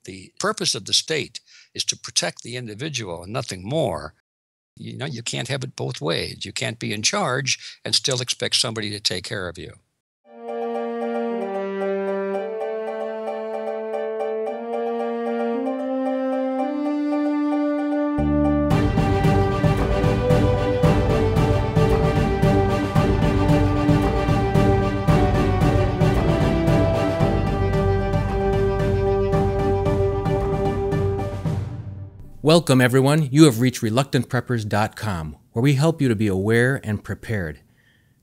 the purpose of the state is to protect the individual and nothing more, you can't have it both ways. You can't be in charge and still expect somebody to take care of you. Welcome, everyone. You have reached reluctantpreppers.com, where we help you to be aware and prepared.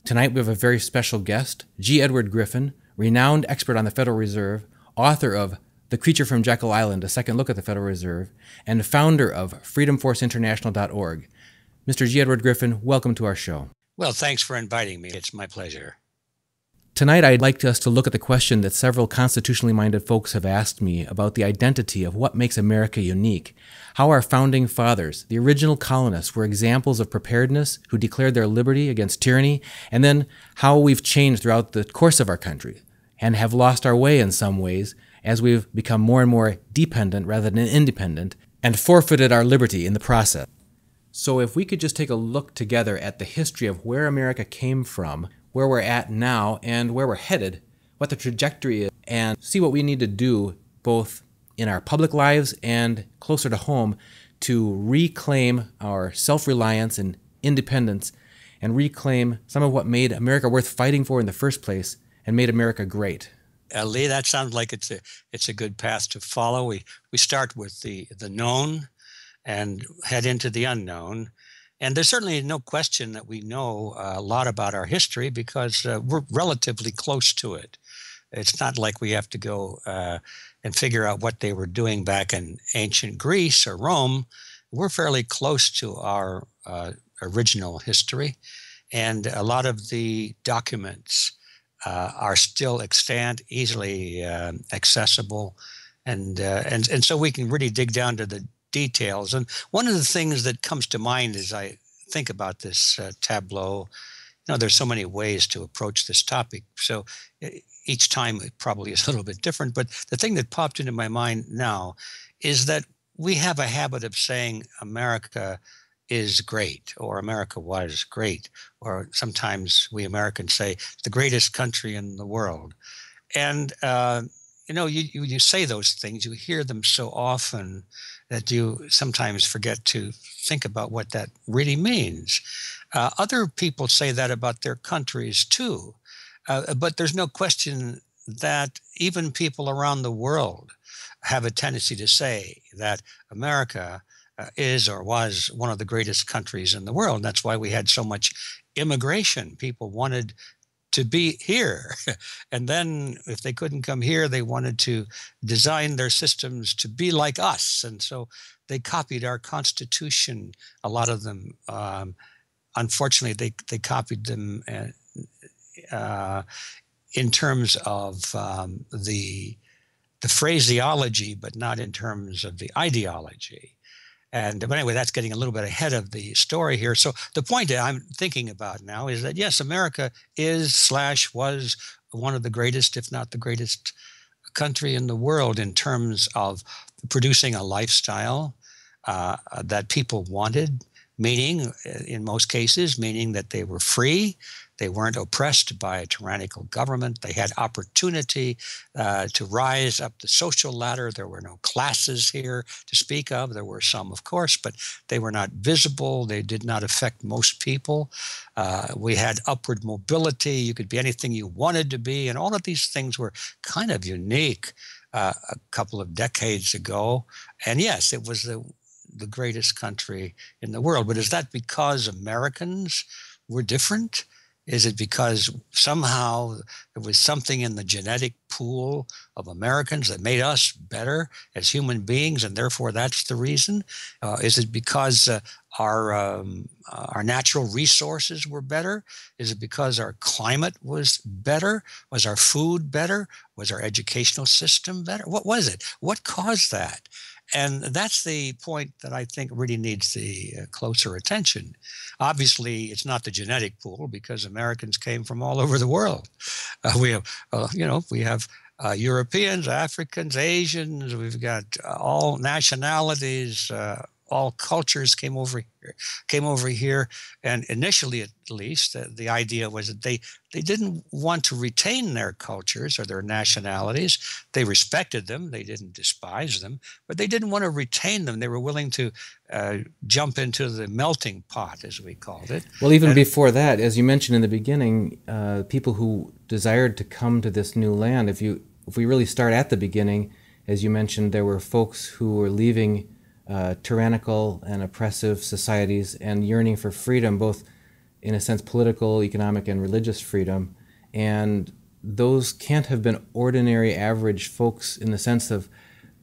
Tonight, we have a very special guest, G. Edward Griffin, renowned expert on the Federal Reserve, author of The Creature from Jekyll Island, A Second Look at the Federal Reserve, and founder of freedomforceinternational.org. Mr. G. Edward Griffin, welcome to our show. Well, thanks for inviting me. It's my pleasure. Tonight, I'd like us to look at the question that several constitutionally minded folks have asked me about the identity of what makes America unique. How our founding fathers, the original colonists, were examples of preparedness who declared their liberty against tyranny, and then how we've changed throughout the course of our country and have lost our way in some ways as we've become more and more dependent rather than independent and forfeited our liberty in the process. So if we could just take a look together at the history of where America came from, where we're at now, and where we're headed, what the trajectory is, and see what we need to do both in our public lives and closer to home to reclaim our self-reliance and independence and reclaim some of what made America worth fighting for in the first place and made America great. Lee, that sounds like it's a good path to follow. We start with the known and head into the unknown. And there's certainly no question that we know a lot about our history because we're relatively close to it. It's not like we have to go and figure out what they were doing back in ancient Greece or Rome. We're fairly close to our original history. And a lot of the documents are still extant, easily accessible. And so we can really dig down to the details. And one of the things that comes to mind as I think about this tableau, there's so many ways to approach this topic. So each time it probably is a little bit different. But the thing that popped into my mind now is that we have a habit of saying America is great or America was great. Or sometimes we Americans say it's the greatest country in the world. And, you say those things, you hear them so often that you sometimes forget to think about what that really means. Other people say that about their countries too, but there's no question that even people around the world have a tendency to say that America is or was one of the greatest countries in the world. And that's why we had so much immigration. People wanted to be here. And then if they couldn't come here, they wanted to design their systems to be like us. And so they copied our Constitution, a lot of them. Unfortunately, they copied them in terms of the phraseology, but not in terms of the ideology. But anyway, that's getting a little bit ahead of the story here. So the point that I'm thinking about now is that, yes, America was one of the greatest, if not the greatest country in the world in terms of producing a lifestyle that people wanted, meaning, in most cases, meaning that they were free. They weren't oppressed by a tyrannical government. They had opportunity to rise up the social ladder. There were no classes here to speak of. There were some, of course, but they were not visible. They did not affect most people. We had upward mobility. You could be anything you wanted to be. And all of these things were kind of unique a couple of decades ago. And yes, it was the greatest country in the world. But is that because Americans were different? Is it because somehow there was something in the genetic pool of Americans that made us better as human beings, and therefore that's the reason? Is it because our natural resources were better? Is it because our climate was better? Was our food better? Was our educational system better? What was it? What caused that? And that's the point that I think really needs the closer attention. Obviously, it's not the genetic pool because Americans came from all over the world. We have Europeans, Africans, Asians. We've got all nationalities, all cultures came over here. And initially, at least, the idea was that they didn't want to retain their cultures or their nationalities. They respected them. They didn't despise them, but they didn't want to retain them. They were willing to jump into the melting pot, as we called it. Well, even And before that, as you mentioned in the beginning, people who desired to come to this new land, if we really start at the beginning, as you mentioned, there were folks who were leaving tyrannical and oppressive societies and yearning for freedom, both in a sense political, economic, and religious freedom. And those can't have been ordinary, average folks in the sense of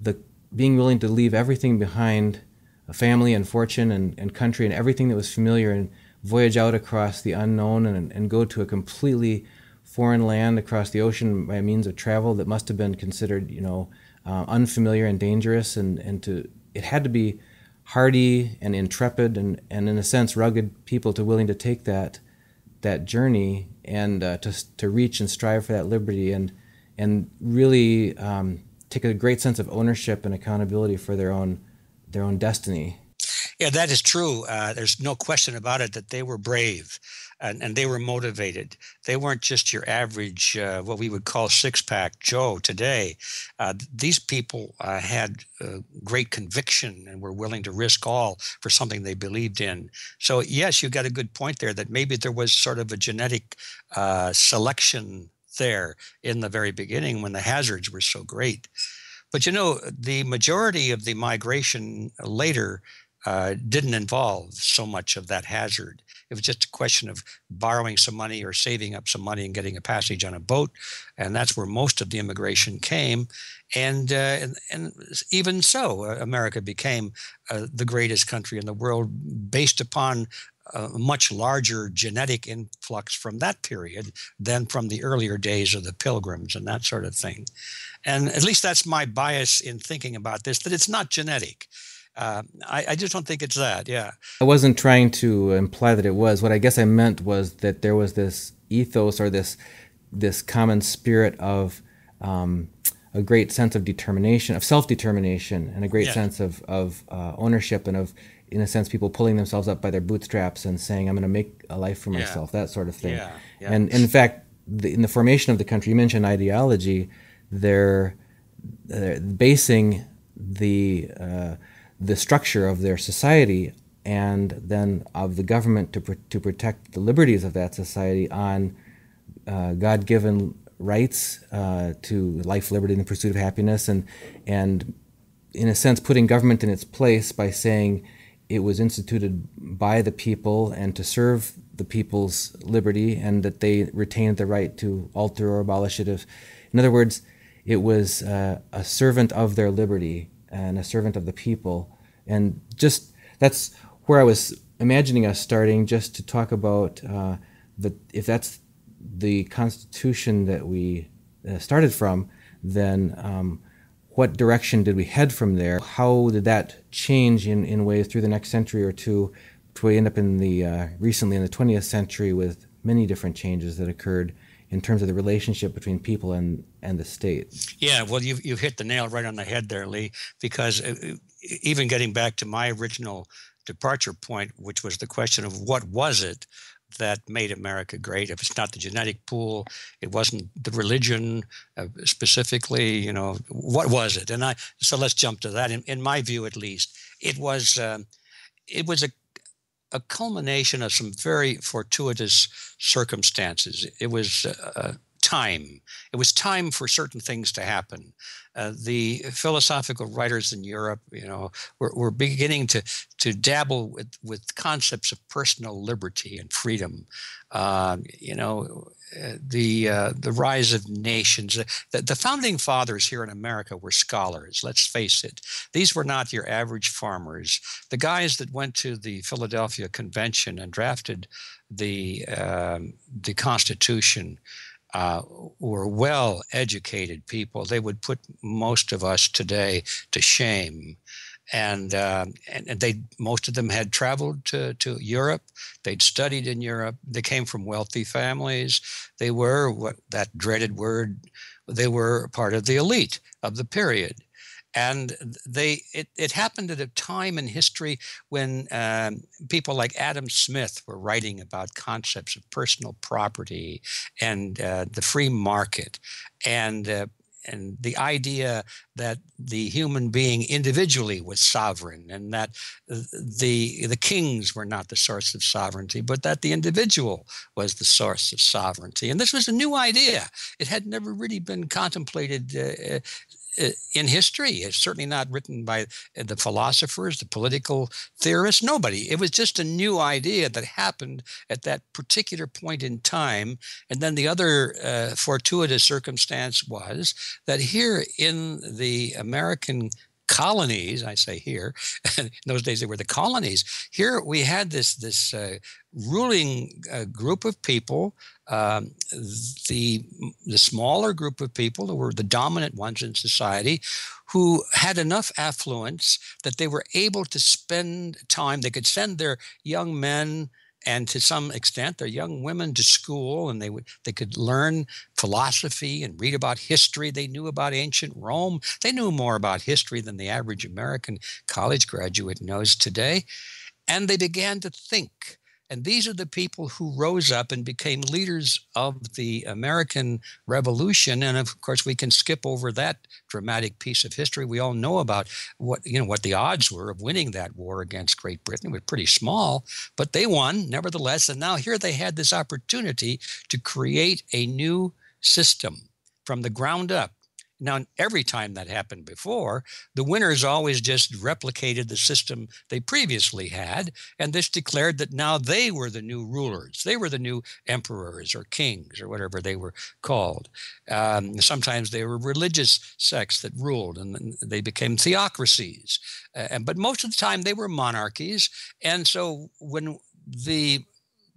the being willing to leave everything behind, a family and fortune and country and everything that was familiar, and voyage out across the unknown and go to a completely foreign land across the ocean by means of travel that must have been considered, unfamiliar and dangerous, and it had to be hardy and intrepid and in a sense rugged people to willing to take that journey and to reach and strive for that liberty and really take a great sense of ownership and accountability for their own destiny. Yeah, that is true. There's no question about it that they were brave and they were motivated. They weren't just your average, what we would call six-pack Joe today. These people had great conviction and were willing to risk all for something they believed in. So yes, you got a good point there that maybe there was sort of a genetic selection there in the very beginning when the hazards were so great. But the majority of the migration later didn't involve so much of that hazard. It was just a question of borrowing some money or saving up some money and getting a passage on a boat, and that's where most of the immigration came. And even so, America became the greatest country in the world based upon a much larger genetic influx from that period than from the earlier days of the Pilgrims and that sort of thing. And at least that's my bias in thinking about this, that it's not genetic. I just don't think it's that, yeah. I wasn't trying to imply that it was. What I guess I meant was that there was this ethos or this common spirit of a great sense of determination, of self-determination, and a great sense of ownership and of, in a sense, people pulling themselves up by their bootstraps and saying, I'm going to make a life for myself, that sort of thing. Yeah. Yeah. And in fact, in the formation of the country, you mentioned ideology, they're basing the structure of their society and then of the government to protect the liberties of that society on God-given rights to life, liberty, and the pursuit of happiness, and in a sense putting government in its place by saying it was instituted by the people and to serve the people's liberty, and that they retained the right to alter or abolish it. In other words, it was a servant of their liberty and a servant of the people. And just that's where I was imagining us starting, just to talk about if that's the Constitution that we started from, then what direction did we head from there? How did that change in ways through the next century or two to end up in recently in the 20th century with many different changes that occurred in terms of the relationship between people and the state? Yeah, well, you've hit the nail right on the head there, Lee, because even getting back to my original departure point, which was the question of what was it that made America great? If it's not the genetic pool, it wasn't the religion specifically, what was it? And so let's jump to that. In my view, at least, it was a culmination of some very fortuitous circumstances. It was time. It was time for certain things to happen. The philosophical writers in Europe, were beginning to dabble with concepts of personal liberty and freedom. The rise of nations. The founding fathers here in America were scholars. Let's face it; these were not your average farmers. The guys that went to the Philadelphia Convention and drafted the Constitution were well-educated people. They would put most of us today to shame. and they, most of them had traveled to Europe. They'd studied in Europe. They came from wealthy families. They were, what that dreaded word, they were part of the elite of the period. And it happened at a time in history when people like Adam Smith were writing about concepts of personal property and the free market, and the idea that the human being individually was sovereign, and that the kings were not the source of sovereignty, but that the individual was the source of sovereignty. And this was a new idea. It had never really been contemplated in history. It's certainly not written by the philosophers, the political theorists, nobody. It was just a new idea that happened at that particular point in time. And then the other fortuitous circumstance was that here in the American colonies, I say here, in those days they were the colonies, here we had this ruling group of people, the smaller group of people who were the dominant ones in society, who had enough affluence that they were able to spend time. They could send their young men and to some extent their young women to school, and they could learn philosophy and read about history. They knew about ancient Rome. They knew more about history than the average American college graduate knows today. And they began to think. And these are the people who rose up and became leaders of the American Revolution. And of course, we can skip over that dramatic piece of history. We all know about what the odds were of winning that war against Great Britain. It was pretty small, but they won nevertheless. And now here they had this opportunity to create a new system from the ground up. Now, every time that happened before, the winners always just replicated the system they previously had, and this declared that now they were the new rulers. They were the new emperors or kings or whatever they were called. Sometimes they were religious sects that ruled, and they became theocracies. But most of the time they were monarchies. And so when the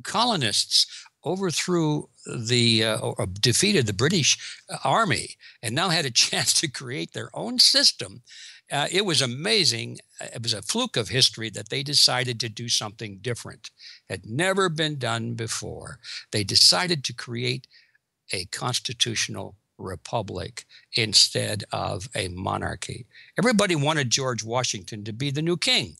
colonists overthrew or defeated the British army and now had a chance to create their own system, it was amazing. It was a fluke of history that they decided to do something different. Had never been done before. They decided to create a constitutional republic instead of a monarchy. Everybody wanted George Washington to be the new king.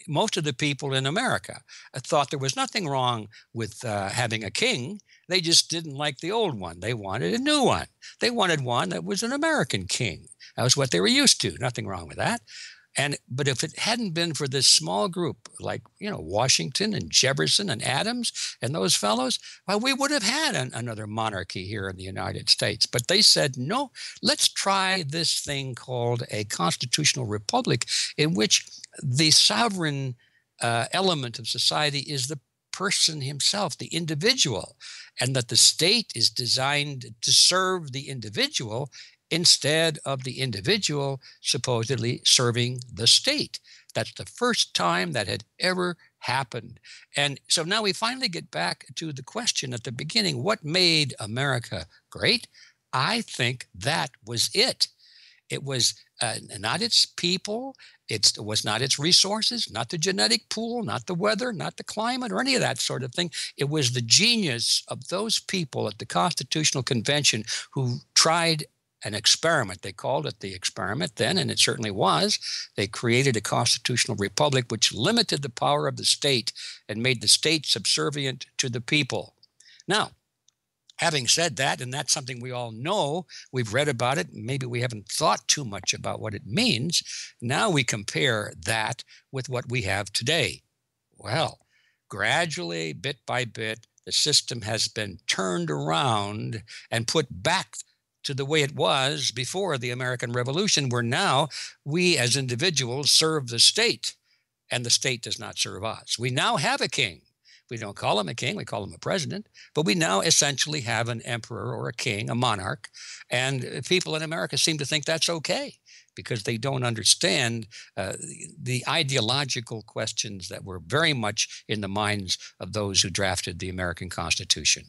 Most of the people in America thought there was nothing wrong with having a king. They just didn't like the old one. They wanted a new one. They wanted one that was an American king. That was what they were used to. Nothing wrong with that. But if it hadn't been for this small group like, Washington and Jefferson and Adams and those fellows, well, we would have had another monarchy here in the United States. But they said, no, let's try this thing called a constitutional republic in which the sovereign element of society is the person himself, the individual, and that the state is designed to serve the individual instead of the individual supposedly serving the state. That's the first time that had ever happened. And so now we finally get back to the question at the beginning, what made America great? I think that was it. It was not its people. It was not its resources, not the genetic pool, not the weather, not the climate, or any of that sort of thing. It was the genius of those people at the Constitutional Convention who tried an experiment. They called it the experiment then, and it certainly was. They created a constitutional republic which limited the power of the state and made the state subservient to the people. Now, having said that, and that's something we all know, we've read about it, maybe we haven't thought too much about what it means. Now we compare that with what we have today. Well, gradually, bit by bit, the system has been turned around and put back to the way it was before the American Revolution, where now we as individuals serve the state and the state does not serve us. We now have a king. We don't call him a king, we call him a president, but we now essentially have an emperor or a king, a monarch, and people in America seem to think that's okay because they don't understand the ideological questions that were very much in the minds of those who drafted the American Constitution.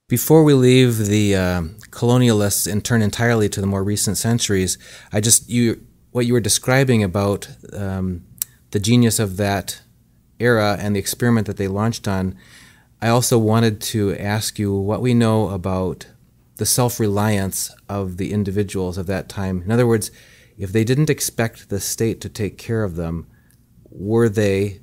Before we leave the colonialists and turn entirely to the more recent centuries, what you were describing about the genius of that era and the experiment that they launched on, I also wanted to ask you what we know about the self-reliance of the individuals of that time. In other words, if they didn't expect the state to take care of them, were they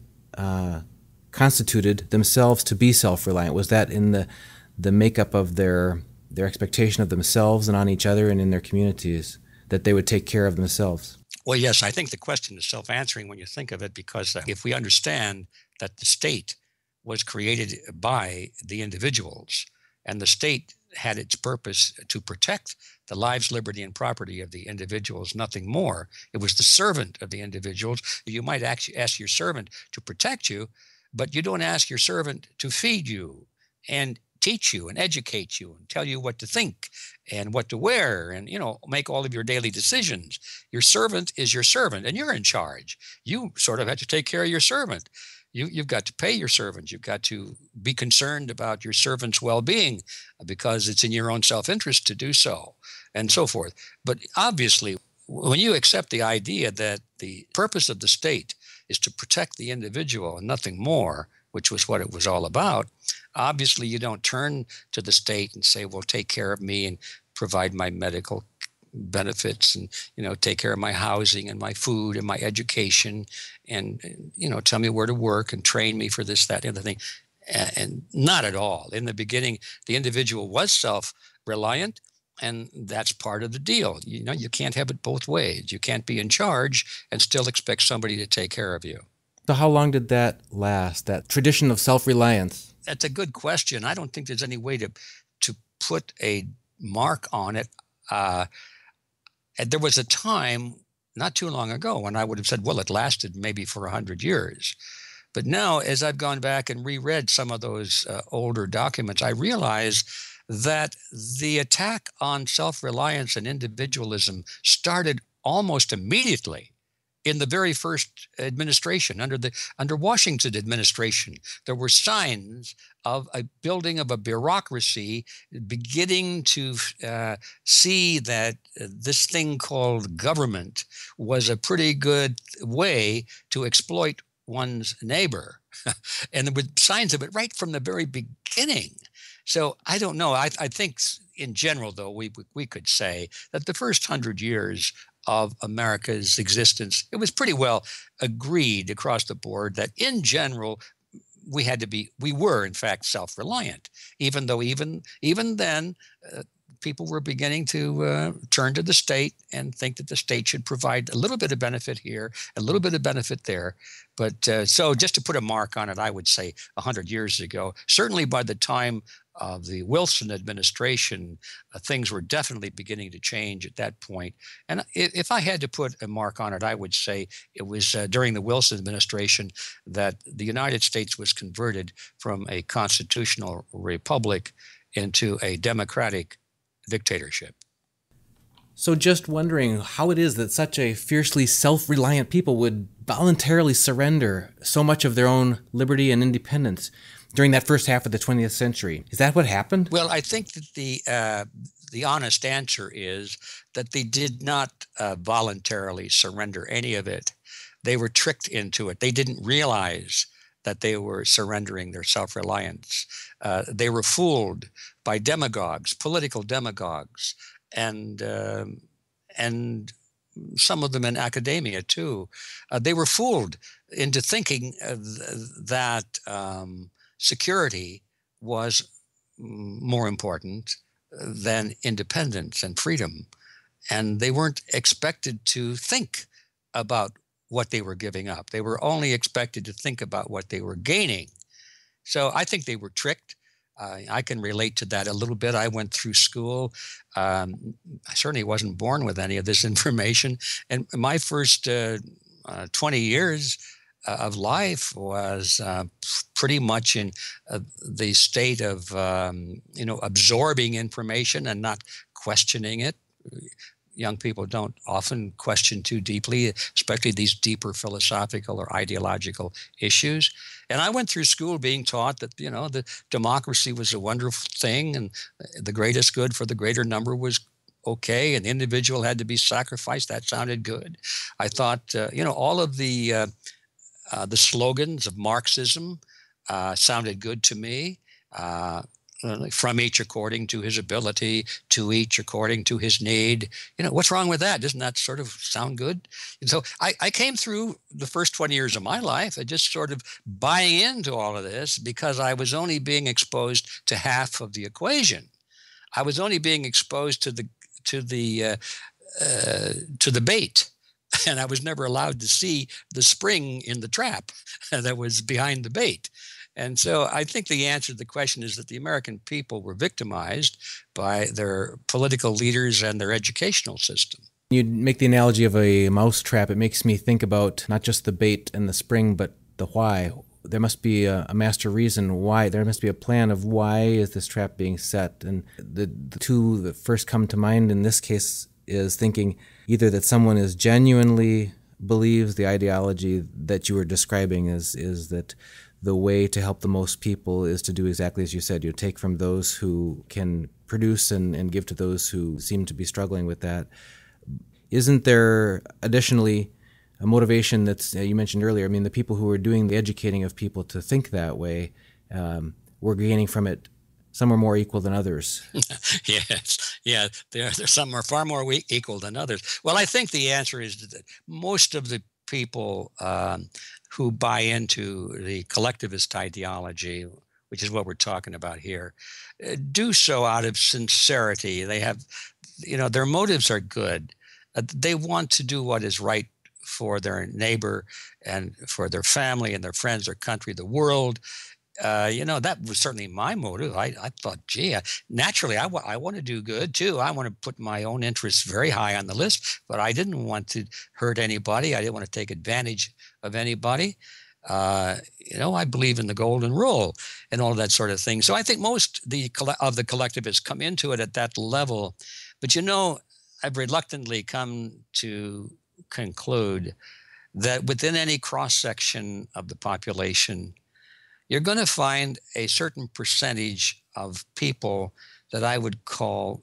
constituted themselves to be self-reliant? Was that in the makeup of their expectation of themselves and on each other and in their communities, that they would take care of themselves? Well, yes, I think the question is self-answering when you think of it, because if we understand that the state was created by the individuals, and the state had its purpose to protect the lives, liberty, and property of the individuals, nothing more. It was the servant of the individuals. You might actually ask your servant to protect you, but you don't ask your servant to feed you and teach you and educate you and tell you what to think and what to wear and, make all of your daily decisions. Your servant is your servant, and you're in charge. You sort of have to take care of your servant. You've got to pay your servant. You've got to be concerned about your servant's well-being because it's in your own self-interest to do so, and so forth. But obviously, when you accept the idea that the purpose of the state is to protect the individual and nothing more, which was what it was all about, obviously you don't turn to the state and say, well, take care of me and provide my medical benefits and, take care of my housing and my food and my education and, tell me where to work and train me for this, that, and the other thing. And not at all. In the beginning, the individual was self-reliant, and that's part of the deal. You can't have it both ways. You can't be in charge and still expect somebody to take care of you. So how long did that last, that tradition of self-reliance? That's a good question. I don't think there's any way to put a mark on it. There was a time not too long ago when I would have said, well, it lasted maybe for 100 years. But now, as I've gone back and reread some of those older documents, I realize that the attack on self-reliance and individualism started almost immediately in the very first administration, under Washington administration. There were signs of a building of a bureaucracy beginning to see that this thing called government was a pretty good way to exploit one's neighbor. And there were signs of it right from the very beginning. So I don't know. I think in general, though, we could say that the first 100 years of America's existence, it was pretty well agreed across the board that in general, we were in fact self-reliant, even though even then people were beginning to turn to the state and think that the state should provide a little bit of benefit here, a little bit of benefit there. But so just to put a mark on it, I would say 100 years ago, certainly by the time of the Wilson administration, things were definitely beginning to change at that point. And if I had to put a mark on it, I would say it was during the Wilson administration that the United States was converted from a constitutional republic into a democratic dictatorship. So just wondering how it is that such a fiercely self-reliant people would voluntarily surrender so much of their own liberty and independence during that first half of the 20th century. Is that what happened? Well, I think that the honest answer is that they did not voluntarily surrender any of it. They were tricked into it. They didn't realize that they were surrendering their self-reliance. They were fooled by demagogues, political demagogues, and some of them in academia too. They were fooled into thinking that security was more important than independence and freedom. And they weren't expected to think about what they were giving up. They were only expected to think about what they were gaining. So I think they were tricked. I can relate to that a little bit. I went through school. I certainly wasn't born with any of this information. And my first 20 years of life was pretty much in the state of, absorbing information and not questioning it. Young people don't often question too deeply, especially these deeper philosophical or ideological issues. And I went through school being taught that, the democracy was a wonderful thing and the greatest good for the greater number was okay, an individual had to be sacrificed. That sounded good. I thought, all of the slogans of Marxism sounded good to me. From each according to his ability, to each according to his need. What's wrong with that? Doesn't that sort of sound good? And so I came through the first 20 years of my life just sort of buying into all of this because I was only being exposed to half of the equation. I was only being exposed to the bait. And I was never allowed to see the spring in the trap that was behind the bait. And so I think the answer to the question is that the American people were victimized by their political leaders and their educational system. You make the analogy of a mousetrap. It makes me think about not just the bait and the spring, but the why. There must be a master reason why. There must be a plan of why is this trap being set. And the two that first come to mind in this case is thinking either that someone is genuinely believes the ideology that you were describing is that the way to help the most people is to do exactly as you said. You take from those who can produce and give to those who seem to be struggling with that. Isn't there additionally a motivation that's, you mentioned earlier, I mean, the people who are doing the educating of people to think that way, were gaining from it. Some are more equal than others. Yes. Yeah. Some are far more equal than others. Well, I think the answer is that most of the people who buy into the collectivist ideology, which is what we're talking about here, do so out of sincerity. They have, their motives are good. They want to do what is right for their neighbor and for their family and their friends, their country, the world. That was certainly my motive. I thought, gee, naturally, I want to do good too. I want to put my own interests very high on the list, but I didn't want to hurt anybody. I didn't want to take advantage of anybody. I believe in the golden rule and all of that sort of thing. So I think most of the collectivists come into it at that level. But, I've reluctantly come to conclude that within any cross-section of the population, you're going to find a certain percentage of people that I would call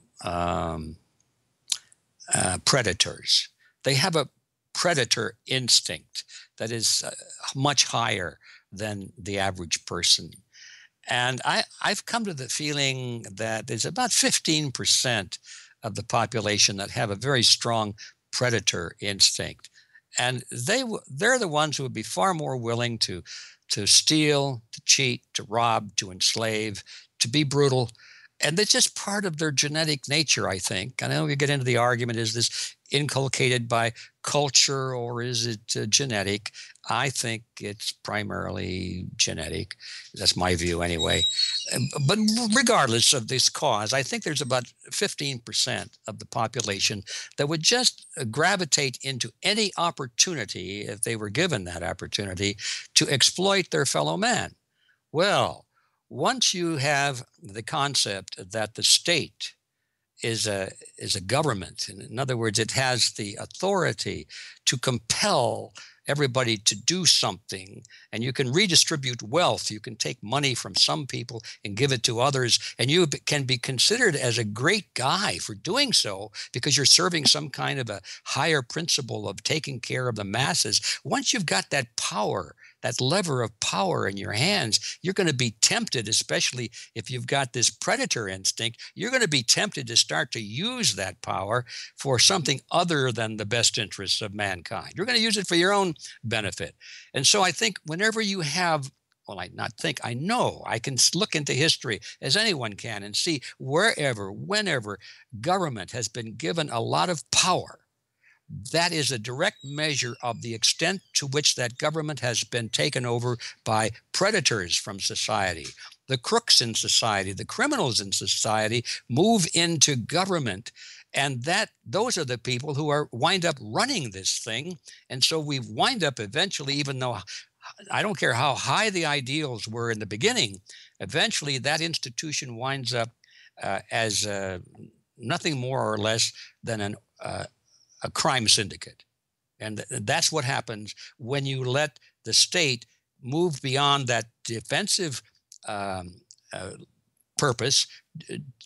predators. They have a predator instinct that is much higher than the average person. And I've come to the feeling that there's about 15% of the population that have a very strong predator instinct. And they're the ones who would be far more willing to steal, to cheat, to rob, to enslave, to be brutal. And that's just part of their genetic nature, I think. I know we get into the argument, is this inculcated by culture or is it genetic? I think it's primarily genetic. That's my view anyway. But regardless of this cause, I think there's about 15% of the population that would just gravitate into any opportunity, if they were given that opportunity, to exploit their fellow man. Well, once you have the concept that the state is a government, in other words, it has the authority to compel everybody to do something, and you can redistribute wealth. You can take money from some people and give it to others, and you can be considered as a great guy for doing so because you're serving some kind of a higher principle of taking care of the masses. Once you've got that power, that lever of power in your hands, you're going to be tempted, especially if you've got this predator instinct, you're going to be tempted to start to use that power for something other than the best interests of mankind. You're going to use it for your own benefit. And so I think whenever you have, I know, I can look into history as anyone can and see whenever government has been given a lot of power, that is a direct measure of the extent to which that government has been taken over by predators from society. The crooks in society, the criminals in society move into government, and those are the people who wind up running this thing. And so we wind up eventually, even though I don't care how high the ideals were in the beginning, eventually that institution winds up as nothing more or less than a crime syndicate. And that's what happens when you let the state move beyond that defensive purpose,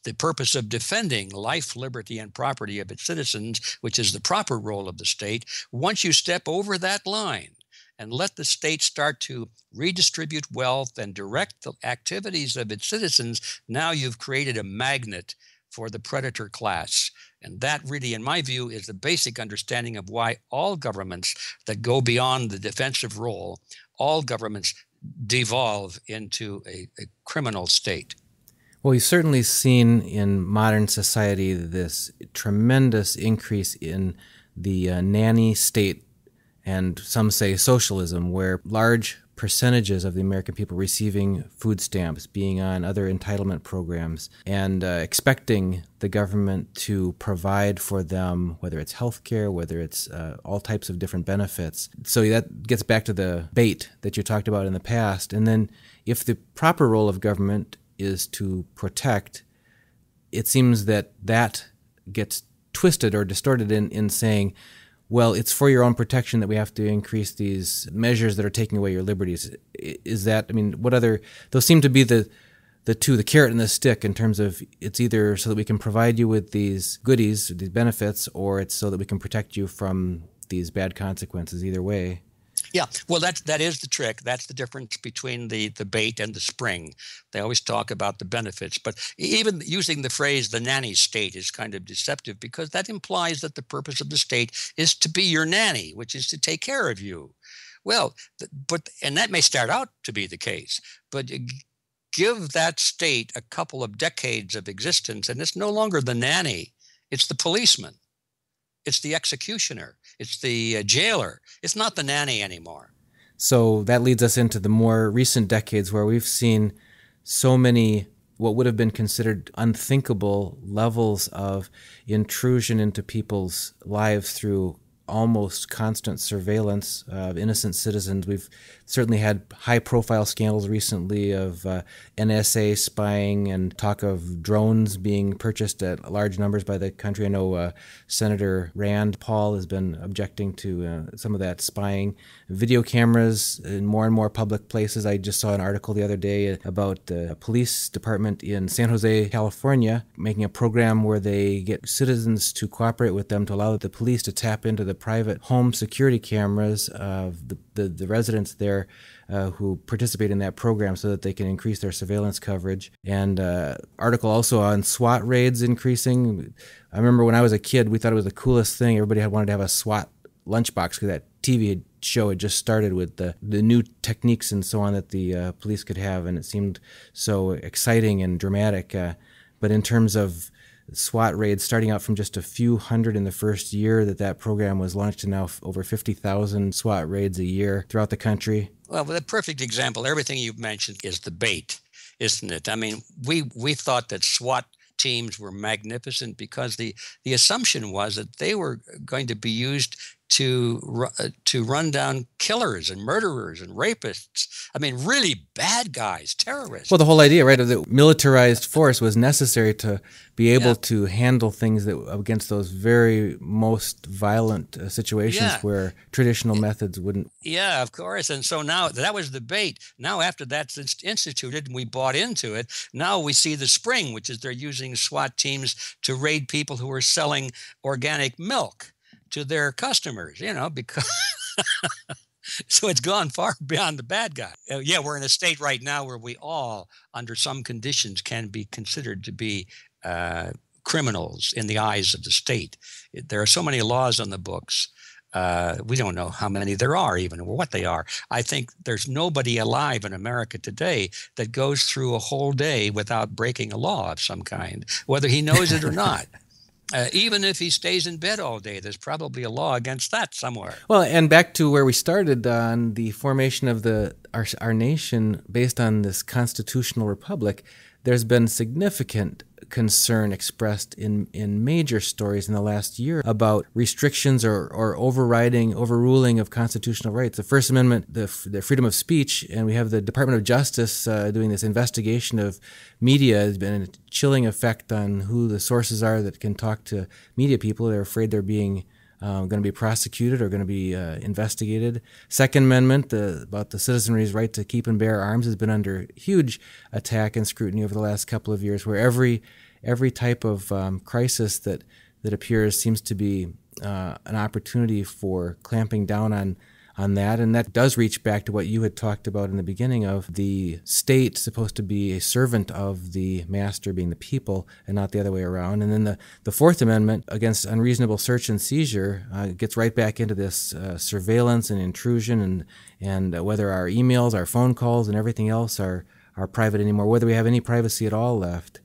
the purpose of defending life, liberty, and property of its citizens, which is the proper role of the state. Once you step over that line and let the state start to redistribute wealth and direct the activities of its citizens, now you've created a magnet for the predator class. And that really, in my view, is the basic understanding of why all governments that go beyond the defensive role, all governments devolve into a criminal state. Well, we've certainly seen in modern society this tremendous increase in the nanny state, and some say socialism, where large percentages of the American people receiving food stamps, being on other entitlement programs, and expecting the government to provide for them, whether it's health care, whether it's all types of different benefits. So that gets back to the bait that you talked about in the past. And then if the proper role of government is to protect, it seems that that gets twisted or distorted in saying, well, it's for your own protection that we have to increase these measures that are taking away your liberties. Is that, I mean, what other, those seem to be the two, the carrot and the stick, in terms of it's either so that we can provide you with these goodies, these benefits, or it's so that we can protect you from these bad consequences, either way. Yeah, well, that is the trick. That's the difference between the bait and the spring. They always talk about the benefits, but even using the phrase "the nanny state" is kind of deceptive, because that implies that the purpose of the state is to be your nanny, which is to take care of you. Well, and that may start out to be the case, but give that state a couple of decades of existence, and it's no longer the nanny; it's the policeman. It's the executioner. It's the jailer. It's not the nanny anymore. So that leads us into the more recent decades, where we've seen so many what would have been considered unthinkable levels of intrusion into people's lives through almost constant surveillance of innocent citizens. We've certainly had high-profile scandals recently of NSA spying and talk of drones being purchased at large numbers by the country. I know Senator Rand Paul has been objecting to some of that spying. Video cameras in more and more public places. I just saw an article the other day about the police department in San Jose, California, making a program where they get citizens to cooperate with them to allow the police to tap into the private home security cameras of the residents there who participate in that program, so that they can increase their surveillance coverage. And article also on SWAT raids increasing. I remember when I was a kid, we thought it was the coolest thing. Everybody wanted to have a SWAT lunchbox, because that TV show had just started with the new techniques and so on that the police could have, and it seemed so exciting and dramatic. But in terms of SWAT raids, starting out from just a few hundred in the first year that program was launched, to now over 50,000 SWAT raids a year throughout the country. Well, the perfect example, everything you've mentioned is the bait, isn't it? I mean, we thought that SWAT teams were magnificent because the assumption was that they were going to be used to run down killers and murderers and rapists. I mean, really bad guys, terrorists. Well, the whole idea, right, of the militarized force was necessary to be able to handle things that against those very most violent situations where traditional methods wouldn't. Yeah, of course. And so now that was the bait. Now, after that's instituted and we bought into it, now we see the spring, which is they're using SWAT teams to raid people who are selling organic milk to their customers, because so it's gone far beyond the bad guy. Yeah, we're in a state right now where we all, under some conditions, can be considered to be criminals in the eyes of the state. There are so many laws on the books. We don't know how many there are even, or what they are. I think there's nobody alive in America today that goes through a whole day without breaking a law of some kind, whether he knows it or not. Even if he stays in bed all day, there's probably a law against that somewhere. Well, and back to where we started on the formation of our nation based on this constitutional republic, there's been significant concern expressed in major stories in the last year about restrictions or overruling of constitutional rights. The First Amendment, the freedom of speech, and we have the Department of Justice doing this investigation of media. Has been a chilling effect on who the sources are that can talk to media people. They're afraid they're being going to be prosecuted or going to be investigated. Second Amendment, about the citizenry's right to keep and bear arms, has been under huge attack and scrutiny over the last couple of years, where every type of crisis that appears seems to be an opportunity for clamping down on that. And that does reach back to what you had talked about in the beginning of the state supposed to be a servant of the master, being the people, and not the other way around. And then the Fourth Amendment against unreasonable search and seizure gets right back into this surveillance and intrusion, and whether our emails, our phone calls, and everything else are private anymore, whether we have any privacy at all left.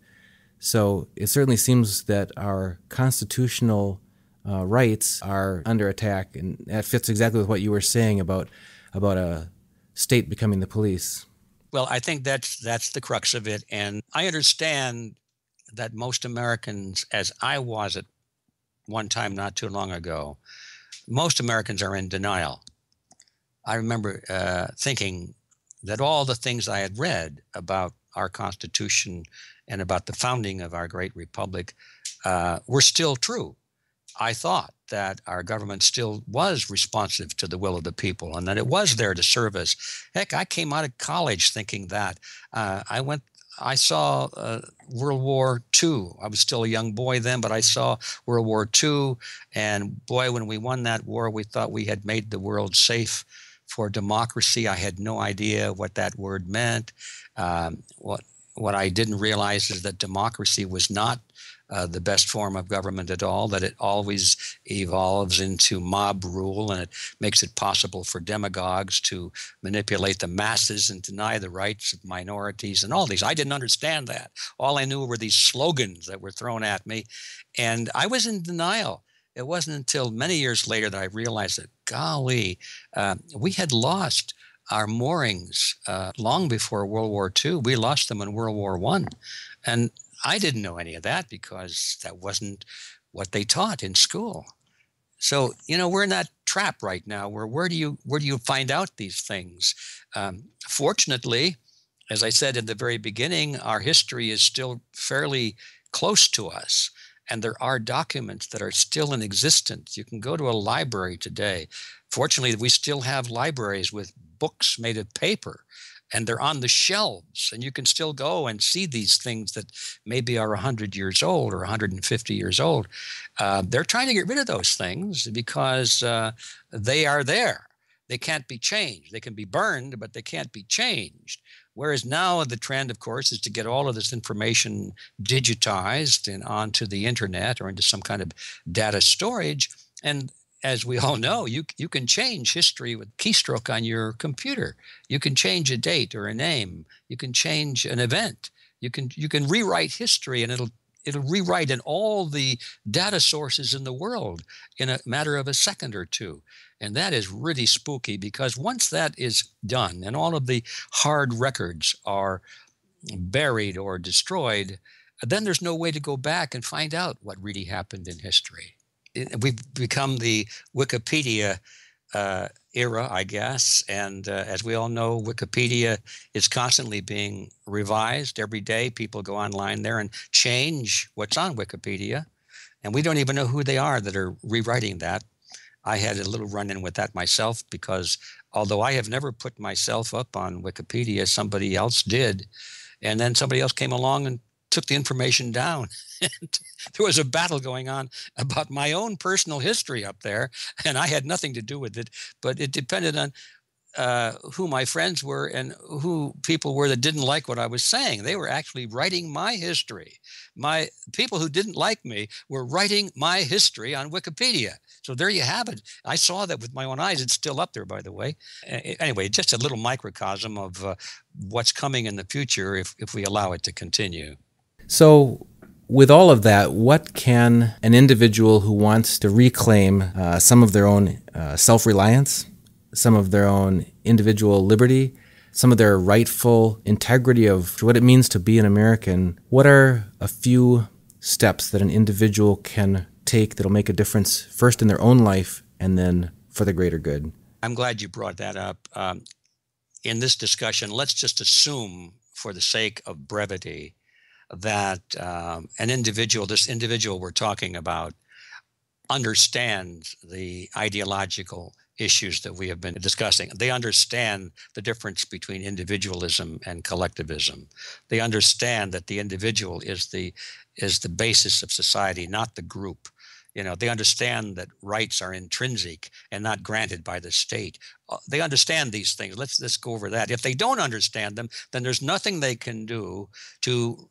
So it certainly seems that our constitutional rights are under attack, and that fits exactly with what you were saying about a state becoming the police. Well, I think that's the crux of it, and I understand that most Americans, as I was at one time not too long ago, most Americans are in denial. I remember thinking that all the things I had read about our Constitution and about the founding of our great republic were still true. I thought that our government still was responsive to the will of the people and that it was there to serve us. Heck, I came out of college thinking that. I saw World War II. I was still a young boy then, but I saw World War II. And boy, when we won that war, we thought we had made the world safe for democracy. I had no idea what that word meant. What I didn't realize is that democracy was not the best form of government at all, that it always evolves into mob rule, and it makes it possible for demagogues to manipulate the masses and deny the rights of minorities and all these. I didn't understand that. All I knew were these slogans that were thrown at me, and I was in denial. It wasn't until many years later that I realized that, golly, we had lost our moorings long before World War II. We lost them in World War I. And I didn't know any of that because that wasn't what they taught in school. So, we're in that trap right now where do you find out these things? Fortunately, as I said in the very beginning, our history is still fairly close to us. And there are documents that are still in existence. You can go to a library today. Fortunately, we still have libraries with books made of paper, and they're on the shelves, and you can still go and see these things that maybe are 100 years old or 150 years old. They're trying to get rid of those things because they are there. They can't be changed. They can be burned, but they can't be changed. Whereas now the trend, of course, is to get all of this information digitized and onto the internet or into some kind of data storage. And as we all know, you can change history with keystroke on your computer. You can change a date or a name. You can change an event. You can rewrite history, and it'll rewrite in all the data sources in the world in a matter of a second or two. And that is really spooky, because once that is done and all of the hard records are buried or destroyed, then there's no way to go back and find out what really happened in history. We've become the Wikipedia era, I guess. And as we all know, Wikipedia is constantly being revised every day. People go online there and change what's on Wikipedia. And we don't even know who they are that are rewriting that. I had a little run-in with that myself, because although I have never put myself up on Wikipedia, somebody else did. And then somebody else came along and took the information down. And there was a battle going on about my own personal history up there, and I had nothing to do with it, but it depended on who my friends were and who people were that didn't like what I was saying. They were actually writing my history. My people who didn't like me were writing my history on Wikipedia. So there you have it. I saw that with my own eyes. It's still up there, by the way. Anyway, just a little microcosm of what's coming in the future if we allow it to continue. So with all of that, what can an individual who wants to reclaim some of their own self-reliance, some of their own individual liberty, some of their rightful integrity of what it means to be an American, what are a few steps that an individual can take that'll make a difference first in their own life and then for the greater good? I'm glad you brought that up. In this discussion, let's just assume, for the sake of brevity, that this individual we're talking about understand the ideological issues that we have been discussing. They understand the difference between individualism and collectivism. They understand that the individual is the basis of society, not the group. They understand that rights are intrinsic and not granted by the state. They understand these things. Let's go over that. If they don't understand them, then there's nothing they can do to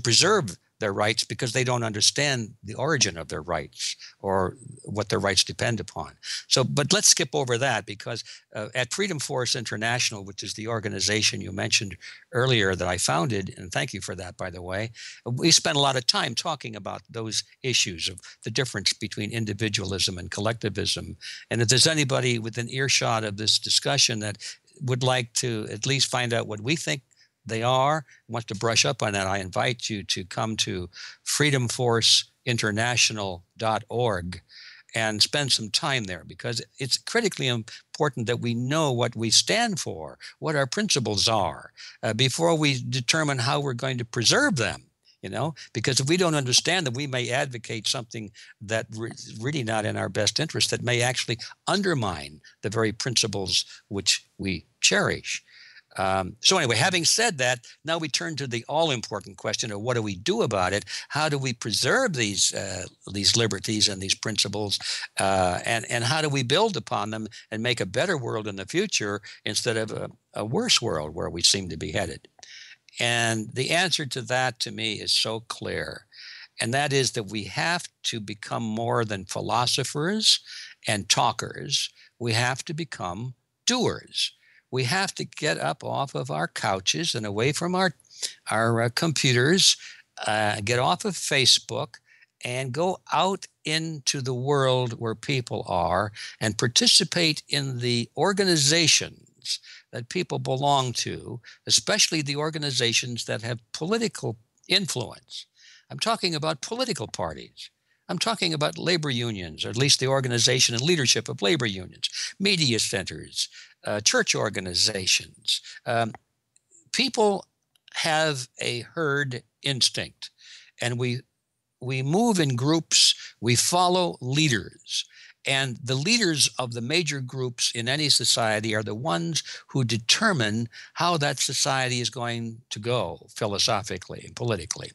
preserve their rights, because they don't understand the origin of their rights or what their rights depend upon. So, but let's skip over that, because at Freedom Force International, which is the organization you mentioned earlier that I founded, and thank you for that, by the way, we spent a lot of time talking about those issues of the difference between individualism and collectivism. And if there's anybody within earshot of this discussion that would like to at least find out what we think they are, wants to brush up on that, I invite you to come to freedomforceinternational.org and spend some time there, because it's critically important that we know what we stand for, what our principles are, before we determine how we're going to preserve them. Because if we don't understand them, we may advocate something that really not in our best interest, that may actually undermine the very principles which we cherish. So anyway, having said that, now we turn to the all-important question of what do we do about it? How do we preserve these liberties and these principles, and how do we build upon them and make a better world in the future instead of a worse world where we seem to be headed? And the answer to that, to me, is so clear, and that is that we have to become more than philosophers and talkers. We have to become doers. We have to get up off of our couches and away from our computers, get off of Facebook, and go out into the world where people are and participate in the organizations that people belong to, especially the organizations that have political influence. I'm talking about political parties. I'm talking about labor unions, or at least the organization and leadership of labor unions, media centers, church organizations. People have a herd instinct, and we move in groups. We follow leaders, and the leaders of the major groups in any society are the ones who determine how that society is going to go philosophically and politically.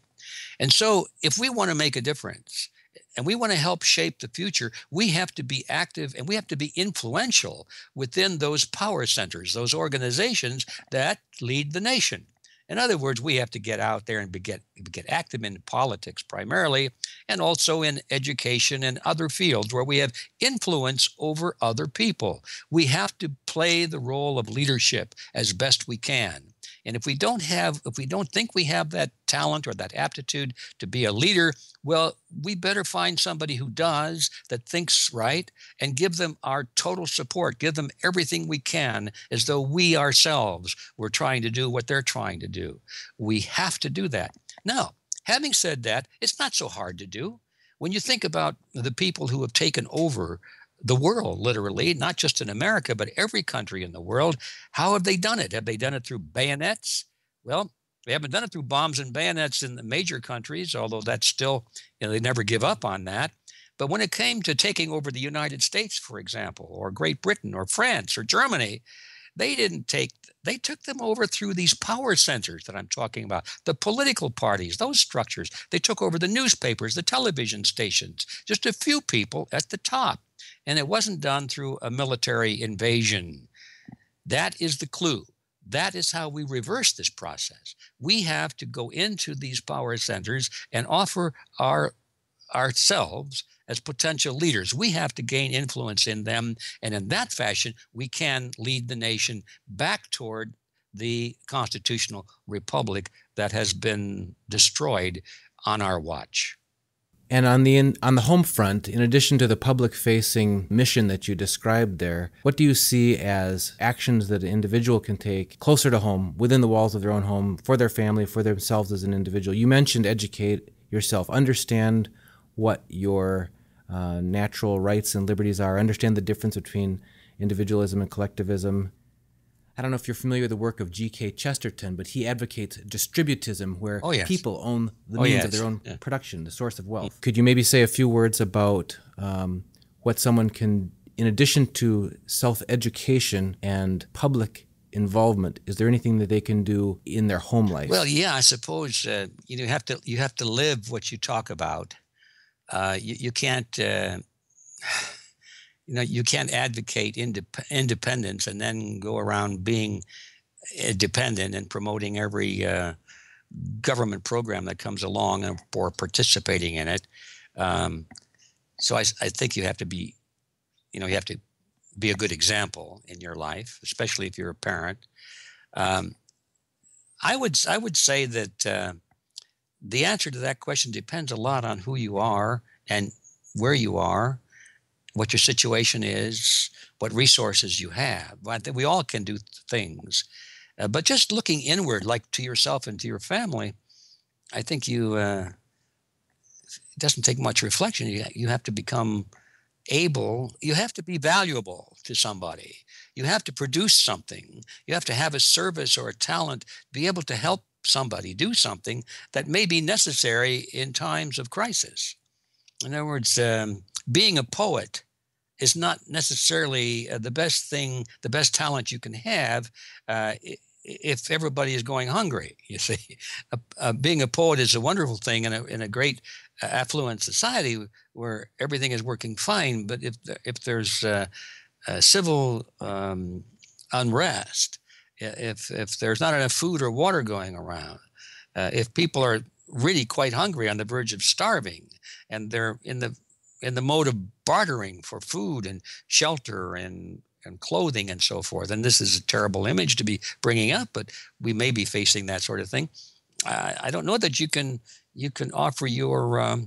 And so if we want to make a difference, and we want to help shape the future, we have to be active and we have to be influential within those power centers, those organizations that lead the nation. In other words, we have to get out there and get active in politics primarily, and also in education and other fields where we have influence over other people. We have to play the role of leadership as best we can. And if we don't think we have that talent or that aptitude to be a leader, well, we better find somebody who does, that thinks right, and give them our total support, give them everything we can, as though we ourselves were trying to do what they're trying to do. We have to do that. Now, having said that, it's not so hard to do. When you think about the people who have taken over the world, literally, not just in America, but every country in the world, how have they done it? Have they done it through bayonets? Well, they haven't done it through bombs and bayonets in the major countries, although that's still, they never give up on that. But when it came to taking over the United States, for example, or Great Britain or France or Germany, they took them over through these power centers that I'm talking about, the political parties, those structures. They took over the newspapers, the television stations, just a few people at the top. And it wasn't done through a military invasion. That is the clue. That is how we reverse this process. We have to go into these power centers and offer ourselves as potential leaders. We have to gain influence in them. And in that fashion, we can lead the nation back toward the constitutional republic that has been destroyed on our watch. And on the home front, in addition to the public-facing mission that you described there, what do you see as actions that an individual can take closer to home, within the walls of their own home, for their family, for themselves as an individual? You mentioned educate yourself, understand what your natural rights and liberties are, understand the difference between individualism and collectivism. I don't know if you're familiar with the work of G.K. Chesterton, but he advocates distributism, where Oh, yes. people own the Oh, means yes. of their own Yeah. production, the source of wealth. Could you maybe say a few words about what someone can, in addition to self-education and public involvement, is there anything that they can do in their home life? Well, yeah, I suppose you have to live what you talk about. You can't you can't advocate independence and then go around being dependent and promoting every government program that comes along or participating in it. So I think you have to be, you have to be a good example in your life, especially if you're a parent. I would say that the answer to that question depends a lot on who you are and where you are, what your situation is, what resources you have. We all can do things, but just looking inward, like to yourself and to your family, I think it doesn't take much reflection. You have to become able, you have to be valuable to somebody. You have to produce something. You have to have a service or a talent, be able to help somebody do something that may be necessary in times of crisis. In other words, being a poet is not necessarily the best thing, the best talent you can have if everybody is going hungry. You see, being a poet is a wonderful thing in a great affluent society where everything is working fine. But if there's civil unrest, if there's not enough food or water going around, if people are really quite hungry on the verge of starving, and they're in the mode of bartering for food and shelter and clothing and so forth. And this is a terrible image to be bringing up, but we may be facing that sort of thing. I don't know that you can offer your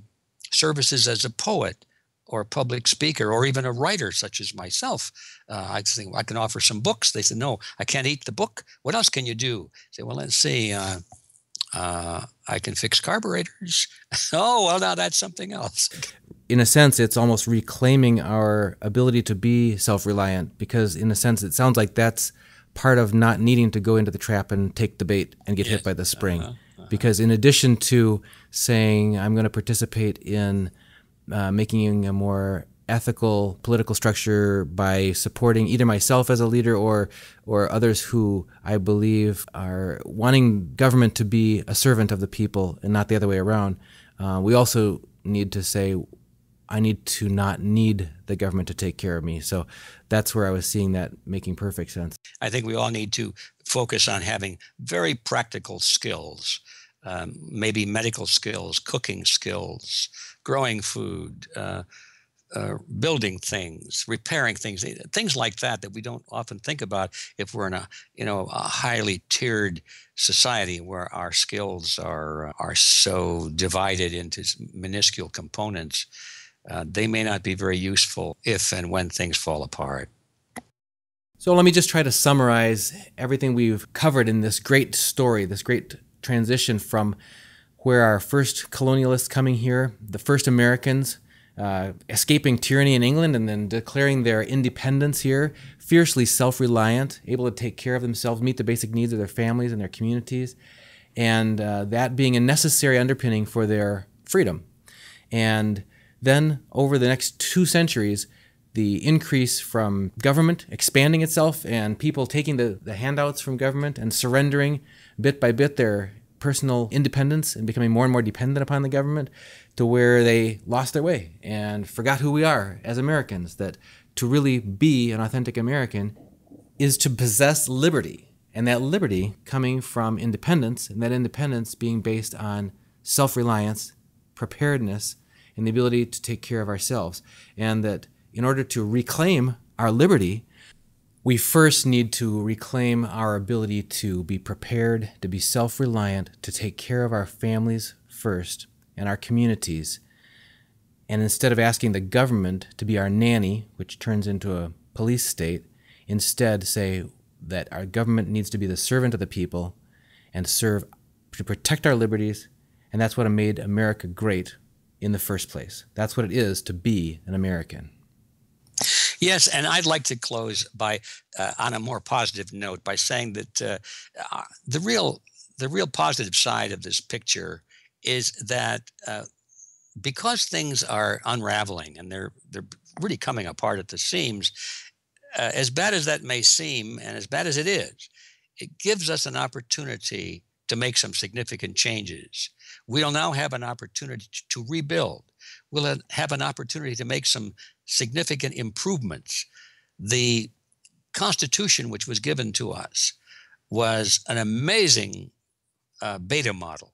services as a poet or a public speaker or even a writer such as myself. I think I can offer some books. They said, no, I can't eat the book. What else can you do? I say, well, let's see. I can fix carburetors. Oh, well, now that's something else. In a sense, it's almost reclaiming our ability to be self-reliant, because in a sense, it sounds like that's part of not needing to go into the trap and take the bait and get hit by the spring. Because in addition to saying, I'm going to participate in making a more ethical political structure by supporting either myself as a leader or others who I believe are wanting government to be a servant of the people and not the other way around, we also need to say, I need to not need the government to take care of me. So that's where I was seeing that making perfect sense. I think we all need to focus on having very practical skills, maybe medical skills, cooking skills, growing food, building things, repairing things like that we don't often think about if we're in a highly tiered society where our skills are so divided into minuscule components. They may not be very useful if and when things fall apart. So let me just try to summarize everything we've covered in this great story, this great transition from where our first colonialists coming here, the first Americans, escaping tyranny in England and then declaring their independence here, fiercely self-reliant, able to take care of themselves, meet the basic needs of their families and their communities, and that being a necessary underpinning for their freedom. And then over the next 2 centuries, the increase from government expanding itself and people taking the handouts from government and surrendering bit by bit their personal independence and becoming more and more dependent upon the government, to where they lost their way and forgot who we are as Americans, that to really be an authentic American is to possess liberty, and that liberty coming from independence, and that independence being based on self-reliance, preparedness, and the ability to take care of ourselves. And that in order to reclaim our liberty, we first need to reclaim our ability to be prepared, to be self-reliant, to take care of our families first and our communities. And instead of asking the government to be our nanny, which turns into a police state, instead say that our government needs to be the servant of the people and serve to protect our liberties. And that's what made America great in the first place. That's what it is to be an American. Yes, and I'd like to close by on a more positive note by saying that the real positive side of this picture is that because things are unraveling and they're really coming apart at the seams, as bad as that may seem, and as bad as it gives us an opportunity to make some significant changes. We'll now have an opportunity to rebuild. We'll have an opportunity to make some significant improvements. The Constitution, which was given to us, was an amazing beta model.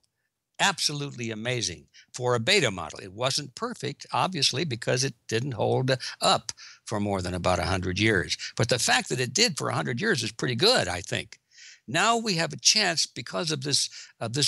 Absolutely amazing for a beta model. It wasn't perfect, obviously, because it didn't hold up for more than about 100 years. But the fact that it did for 100 years is pretty good, I think. Now we have a chance, because of this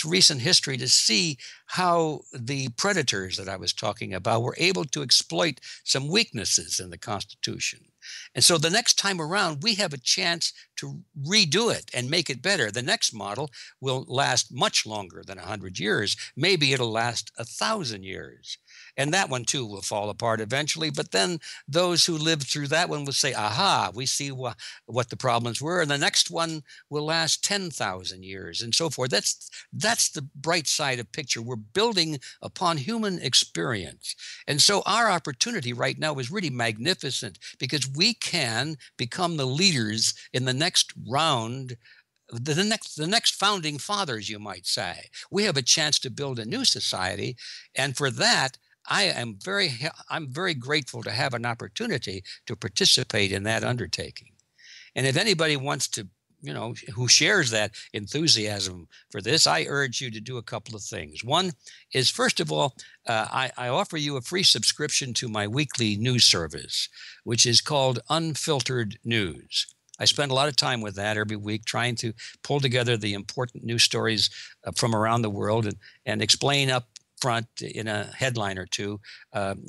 recent history, to see how the predators that I was talking about were able to exploit some weaknesses in the Constitution. And so the next time around, we have a chance to redo it and make it better. The next model will last much longer than 100 years. Maybe it'll last 1,000 years. And that one, too, will fall apart eventually. But then those who lived through that one will say, aha, we see what the problems were. And the next one will last 10,000 years and so forth. That's the bright side of picture. We're building upon human experience. And so our opportunity right now is really magnificent, because we can become the leaders in the next round, the next founding fathers, you might say. We have a chance to build a new society. And for that, I'm very grateful to have an opportunity to participate in that undertaking. And if anybody wants to, who shares that enthusiasm for this, I urge you to do a couple of things. One is, first of all, I offer you a free subscription to my weekly news service, which is called Unfiltered News. I spend a lot of time with that every week, trying to pull together the important news stories from around the world and explain up front in a headline or two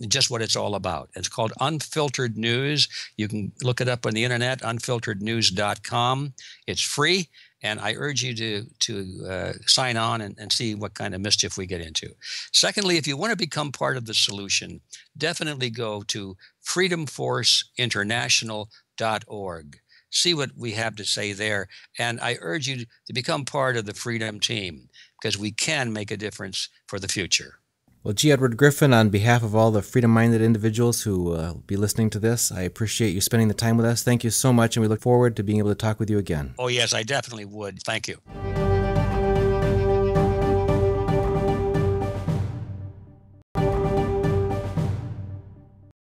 just what it's all about. It's called Unfiltered News. You can look it up on the internet, unfilterednews.com. It's free, and I urge you to sign on and see what kind of mischief we get into. Secondly, if you want to become part of the solution, definitely go to freedomforceinternational.org. See what we have to say there. And I urge you to become part of the Freedom Team, because we can make a difference for the future. Well, G. Edward Griffin, on behalf of all the freedom-minded individuals who will be listening to this, I appreciate you spending the time with us. Thank you so much, and we look forward to being able to talk with you again. Oh, yes, I definitely would. Thank you.